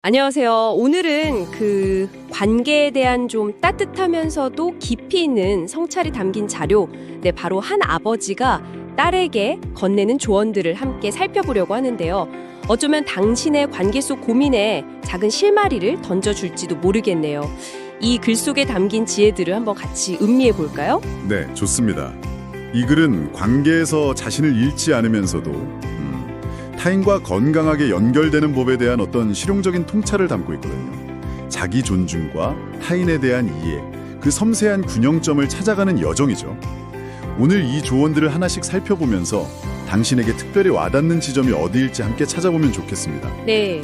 안녕하세요. 오늘은 관계에 대한 좀 따뜻하면서도 깊이 있는 성찰이 담긴 자료, 바로 한 아버지가 딸에게 건네는 조언들을 함께 살펴보려고 하는데요. 어쩌면 당신의 관계 속 고민에 작은 실마리를 던져줄지도 모르겠네요. 이 글 속에 담긴 지혜들을 한번 같이 음미해 볼까요? 네, 좋습니다. 이 글은 관계에서 자신을 잃지 않으면서도 타인과 건강하게 연결되는 법에 대한 어떤 실용적인 통찰을 담고 있거든요. 자기 존중과 타인에 대한 이해, 그 섬세한 균형점을 찾아가는 여정이죠. 오늘 이 조언들을 하나씩 살펴보면서 당신에게 특별히 와닿는 지점이 어디일지 함께 찾아보면 좋겠습니다. 네.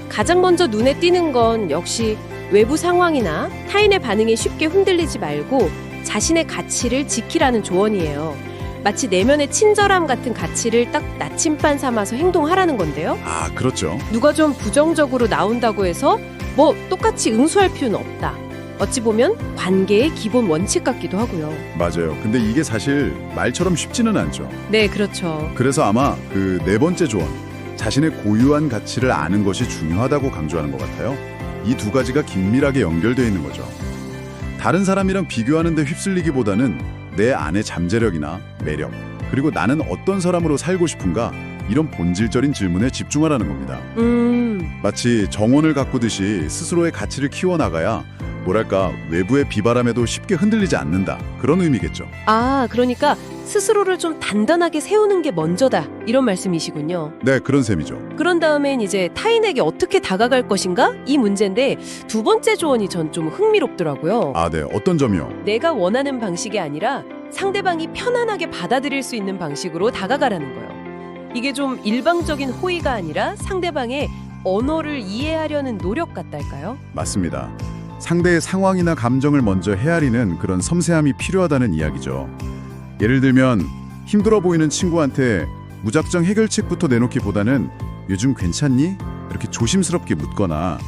가장 먼저 눈에 띄는 건 역시 외부 상황이나 타인의 반응에 쉽게 흔들리지 말고 자신의 가치를 지키라는 조언이에요. 마치 내면의 친절함 같은 가치를 딱 나침반 삼아서 행동하라는 건데요. 아, 그렇죠. 누가 좀 부정적으로 나온다고 해서 똑같이 응수할 필요는 없다. 어찌 보면 관계의 기본 원칙 같기도 하고요. 맞아요. 근데 이게 사실 말처럼 쉽지는 않죠. 네, 그렇죠. 그래서 아마 그 네 번째 조언, 자신의 고유한 가치를 아는 것이 중요하다고 강조하는 것 같아요. 이 두 가지가 긴밀하게 연결되어 있는 거죠. 다른 사람이랑 비교하는 데 휩쓸리기보다는 내 안의 잠재력이나 매력, 그리고 나는 어떤 사람으로 살고 싶은가, 이런 본질적인 질문에 집중하라는 겁니다. 마치 정원을 가꾸듯이 스스로의 가치를 키워나가야 뭐랄까 외부의 비바람에도 쉽게 흔들리지 않는다, 그런 의미겠죠. 아, 그러니까 스스로를 좀 단단하게 세우는 게 먼저다, 이런 말씀이시군요. 네, 그런 셈이죠. 그런 다음엔 이제 타인에게 어떻게 다가갈 것인가? 이 문제인데 두 번째 조언이 전 좀 흥미롭더라고요. 아, 네. 어떤 점이요? 내가 원하는 방식이 아니라 상대방이 편안하게 받아들일 수 있는 방식으로 다가가라는 거예요. 이게 좀 일방적인 호의가 아니라 상대방의 언어를 이해하려는 노력 같달까요? 맞습니다. 상대의 상황이나 감정을 먼저 헤아리는 그런 섬세함이 필요하다는 이야기죠. 예를 들면 힘들어 보이는 친구한테 무작정 해결책부터 내놓기보다는 요즘 괜찮니? 이렇게 조심스럽게 묻거나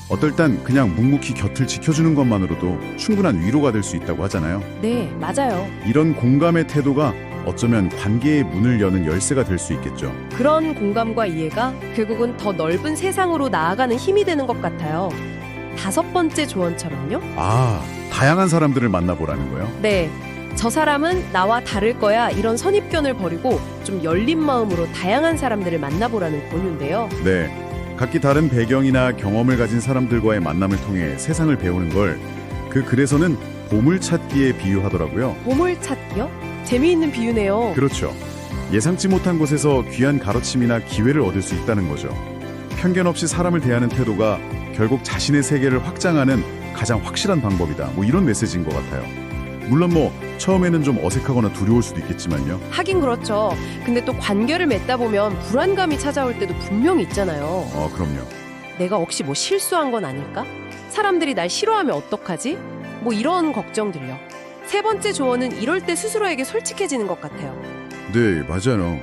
어떨 땐 그냥 묵묵히 곁을 지켜주는 것만으로도 충분한 위로가 될 수 있다고 하잖아요. 네, 맞아요. 이런 공감의 태도가 어쩌면 관계의 문을 여는 열쇠가 될 수 있겠죠. 그런 공감과 이해가 결국은 더 넓은 세상으로 나아가는 힘이 되는 것 같아요. 다섯 번째 조언처럼요? 아, 다양한 사람들을 만나보라는 거요? 네, 저 사람은 나와 다를 거야, 이런 선입견을 버리고 좀 열린 마음으로 다양한 사람들을 만나보라는 권유인데요. 네. 각기 다른 배경이나 경험을 가진 사람들과의 만남을 통해 세상을 배우는 걸 그 글에서는 보물찾기에 비유하더라고요. 보물찾기요? 재미있는 비유네요. 그렇죠. 예상치 못한 곳에서 귀한 가르침이나 기회를 얻을 수 있다는 거죠. 편견 없이 사람을 대하는 태도가 결국 자신의 세계를 확장하는 가장 확실한 방법이다. 이런 메시지인 것 같아요. 물론 처음에는 좀 어색하거나 두려울 수도 있겠지만요. 하긴 그렇죠. 근데 또 관계를 맺다 보면 불안감이 찾아올 때도 분명히 있잖아요. 그럼요. 내가 혹시 실수한 건 아닐까? 사람들이 날 싫어하면 어떡하지? 이런 걱정들요. 세 번째 조언은 이럴 때 스스로에게 솔직해지는 것 같아요. 네, 맞아요.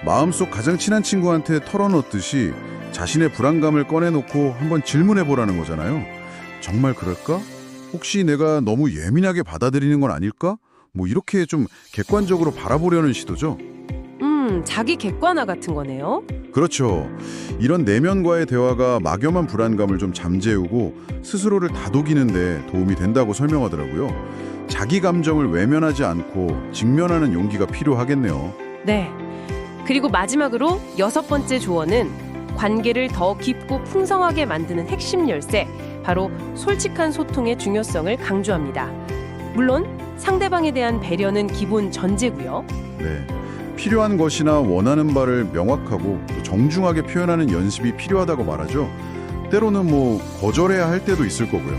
마음속 가장 친한 친구한테 털어놓듯이 자신의 불안감을 꺼내놓고 한번 질문해보라는 거잖아요. 정말 그럴까? 혹시 내가 너무 예민하게 받아들이는 건 아닐까? 이렇게 좀 객관적으로 바라보려는 시도죠. 자기 객관화 같은 거네요. 그렇죠. 이런 내면과의 대화가 막연한 불안감을 좀 잠재우고 스스로를 다독이는 데 도움이 된다고 설명하더라고요. 자기 감정을 외면하지 않고 직면하는 용기가 필요하겠네요. 네. 그리고 마지막으로 여섯 번째 조언은 관계를 더 깊고 풍성하게 만드는 핵심 열쇠, 바로 솔직한 소통의 중요성을 강조합니다. 물론 상대방에 대한 배려는 기본 전제고요. 네. 필요한 것이나 원하는 바를 명확하고 정중하게 표현하는 연습이 필요하다고 말하죠. 때로는 거절해야 할 때도 있을 거고요.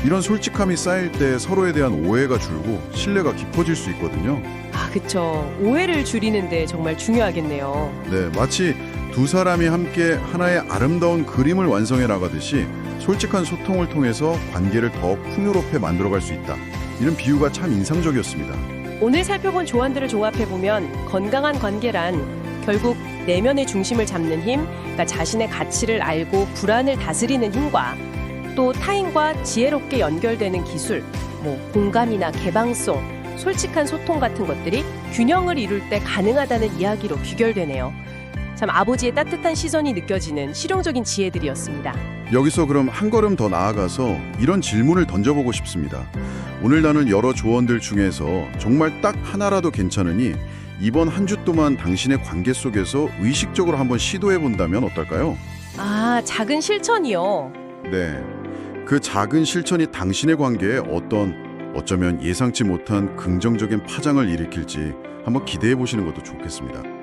이런 솔직함이 쌓일 때 서로에 대한 오해가 줄고 신뢰가 깊어질 수 있거든요. 아, 그쵸. 오해를 줄이는데 정말 중요하겠네요. 네, 마치 두 사람이 함께 하나의 아름다운 그림을 완성해 나가듯이 솔직한 소통을 통해서 관계를 더 풍요롭게 만들어갈 수 있다. 이런 비유가 참 인상적이었습니다. 오늘 살펴본 조언들을 종합해보면 건강한 관계란 결국 내면의 중심을 잡는 힘, 그러니까 자신의 가치를 알고 불안을 다스리는 힘과 또 타인과 지혜롭게 연결되는 기술, 공감이나 개방성, 솔직한 소통 같은 것들이 균형을 이룰 때 가능하다는 이야기로 귀결되네요. 참 아버지의 따뜻한 시선이 느껴지는 실용적인 지혜들이었습니다. 여기서 그럼 한 걸음 더 나아가서 이런 질문을 던져보고 싶습니다. 오늘 나눈 여러 조언들 중에서 정말 딱 하나라도 괜찮으니 이번 한 주 동안 당신의 관계 속에서 의식적으로 한번 시도해 본다면 어떨까요? 아, 작은 실천이요. 네. 그 작은 실천이 당신의 관계에 어쩌면 예상치 못한 긍정적인 파장을 일으킬지 한번 기대해 보시는 것도 좋겠습니다.